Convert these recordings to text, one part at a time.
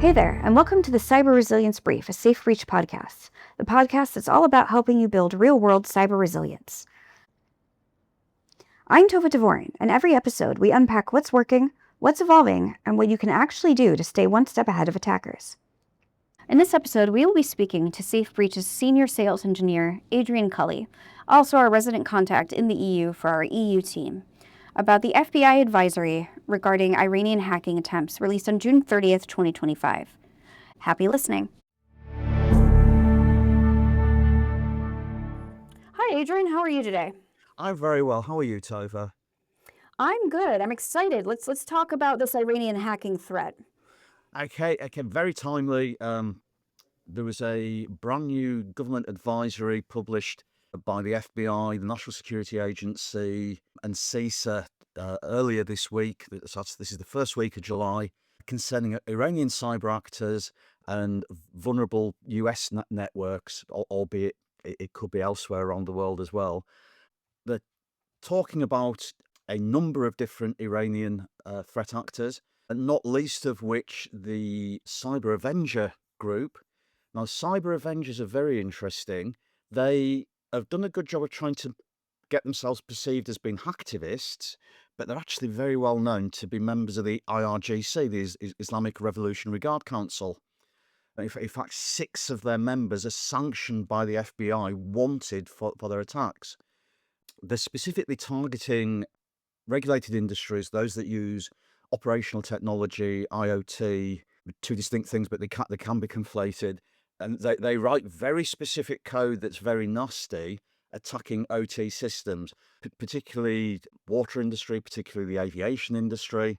Hey there, and welcome to the Cyber Resilience Brief, a SafeBreach podcast, the podcast that's all about helping you build real-world cyber resilience. I'm Tova Dvorin, and every episode we unpack what's working, what's evolving, and what you can actually do to stay one step ahead of attackers. In this episode, we will be speaking to SafeBreach's senior sales engineer, Adrian Cully, also our resident contact in the EU for our EU team, about the FBI advisory regarding Iranian hacking attempts released on June 30th, 2025. Happy listening. Hi, Adrian. How are you today? I'm very well. How are you, Tova? I'm good. I'm excited. Let's talk about this Iranian hacking threat. Okay, very timely. There was a brand new government advisory published by the FBI, the National Security Agency, and CISA earlier this week. This is the first week of July, concerning Iranian cyber actors and vulnerable US networks, albeit it could be elsewhere around the world as well. They're talking about a number of different Iranian threat actors, and not least of which the Cyber Avenger group. Now, Cyber Avengers are very interesting. They have done a good job of trying to get themselves perceived as being hacktivists, but they're actually very well known to be members of the IRGC, the Islamic Revolutionary Guard Council. In fact, 6 of their members are sanctioned by the FBI, wanted for their attacks. They're specifically targeting regulated industries, those that use operational technology, IoT, two distinct things, but they can be conflated. And they write very specific code that's very nasty, attacking OT systems, particularly water industry, particularly the aviation industry.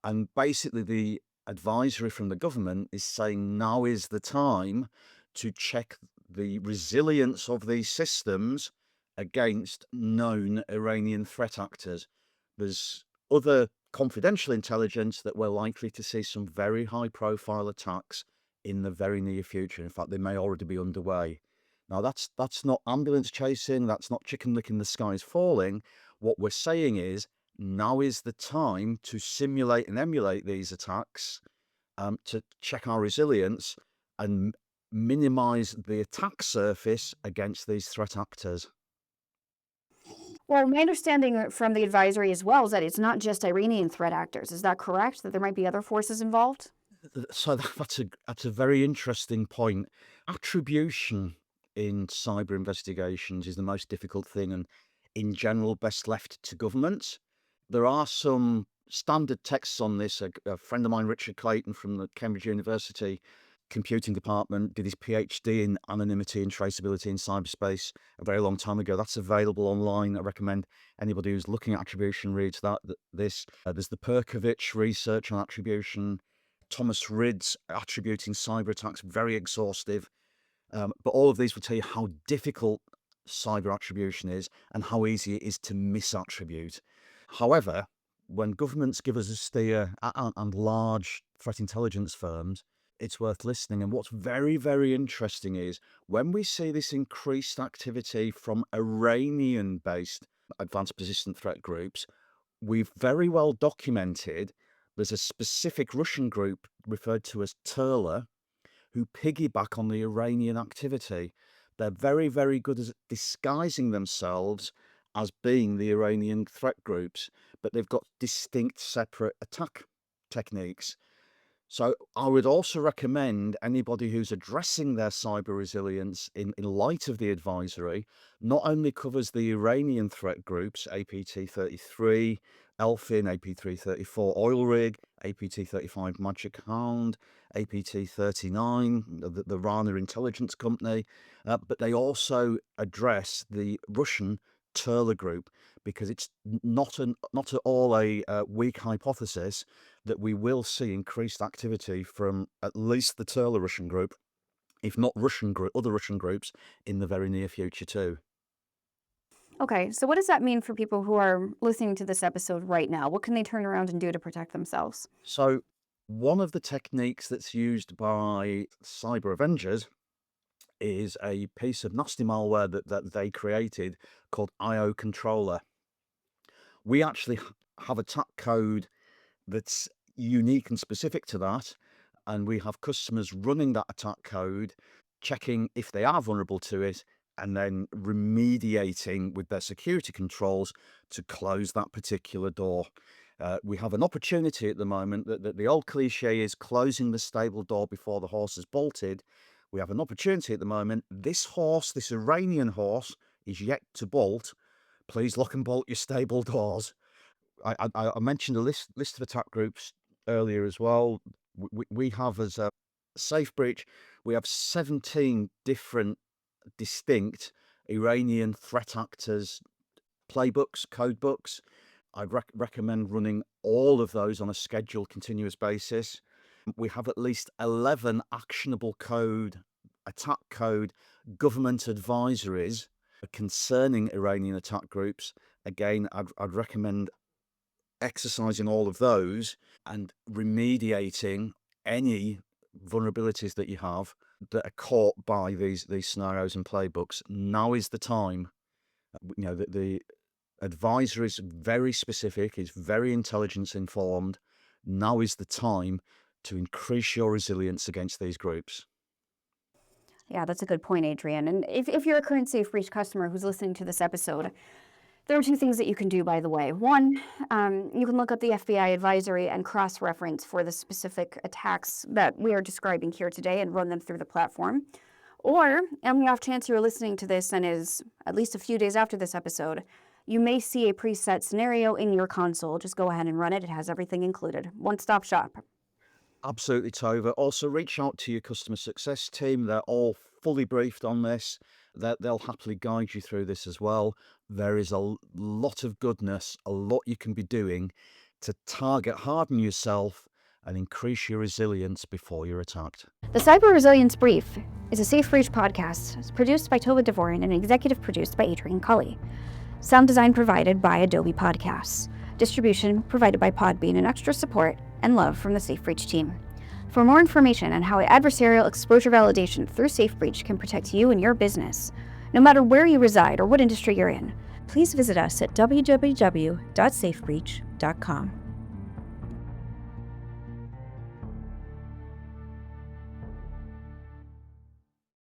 And basically the advisory from the government is saying now is the time to check the resilience of these systems against known Iranian threat actors. There's other confidential intelligence that we're likely to see some very high profile attacks in the very near future. In fact, they may already be underway. Now, that's not ambulance chasing, that's not chicken licking the skies falling. What we're saying is now is the time to simulate and emulate these attacks, to check our resilience and minimize the attack surface against these threat actors. Well, my understanding from the advisory as well is that it's not just Iranian threat actors. Is that correct? That there might be other forces involved? So that's a very interesting point. Attribution in cyber investigations is the most difficult thing, and in general, best left to governments. There are some standard texts on this. A friend of mine, Richard Clayton from the Cambridge University computing department, did his PhD in anonymity and traceability in cyberspace a very long time ago. That's available online. I recommend anybody who's looking at attribution reads that. There's the Perkovich research on attribution. Thomas Ridd's attributing cyber attacks, very exhaustive. But all of these will tell you how difficult cyber attribution is and how easy it is to misattribute. However, when governments give us a steer and large threat intelligence firms, it's worth listening. And what's very, very interesting is when we see this increased activity from Iranian-based advanced persistent threat groups, we've very well documented there's a specific Russian group referred to as Turla who piggyback on the Iranian activity. They're very, very good at disguising themselves as being the Iranian threat groups, but they've got distinct separate attack techniques. So I would also recommend anybody who's addressing their cyber resilience in light of the advisory, not only covers the Iranian threat groups, APT-33, Elfin, AP334 Oil Rig, APT-35 Magic Hound, APT-39, the Rana intelligence company, but they also address the Russian Turla group, because it's not at all a weak hypothesis that we will see increased activity from at least the Turla Russian group, if not other Russian groups, in the very near future too. Okay, so what does that mean for people who are listening to this episode right now? What can they turn around and do to protect themselves? So one of the techniques that's used by Cyber Avengers is a piece of nasty malware that they created called IO Controller. We actually have attack code that's unique and specific to that. and we have customers running that attack code, checking if they are vulnerable to it, and then remediating with their security controls to close that particular door. We have an opportunity at the moment that the old cliche is closing the stable door before the horse has bolted. We have an opportunity at the moment. This horse, this Iranian horse, is yet to bolt. Please lock and bolt your stable doors. I mentioned a list of attack groups earlier as well. We have as a SafeBreach, we have 17 different distinct Iranian threat actors playbooks, code books. I'd recommend running all of those on a scheduled, continuous basis. We have at least 11 actionable code, attack code, government advisories concerning Iranian attack groups. Again, I'd recommend exercising all of those and remediating any vulnerabilities that you have that are caught by these scenarios and playbooks. Now is the time. You know, the advisory is very specific, it's very intelligence informed. Now is the time to increase your resilience against these groups. Yeah, that's a good point, Adrian. And if you're a current SafeBreach customer who's listening to this episode, there are two things that you can do, by the way. One, you can look up the FBI advisory and cross-reference for the specific attacks that we are describing here today and run them through the platform. Or, on the off chance you're listening to this and is at least a few days after this episode, you may see a preset scenario in your console. Just go ahead and run it. It has everything included. One-stop shop. Absolutely, Tova. Also, reach out to your customer success team. They're all fully briefed on this. They'll happily guide you through this as well. There is a lot of goodness, a lot you can be doing to target, harden yourself, and increase your resilience before you're attacked. The Cyber Resilience Brief is a SafeBreach podcast. It's produced by Tova Devorin and executive produced by Adrian Cully. Sound design provided by Adobe Podcasts. Distribution provided by Podbean, and extra support and love from the SafeBreach team. For more information on how adversarial exposure validation through SafeBreach can protect you and your business, no matter where you reside or what industry you're in, please visit us at www.safebreach.com.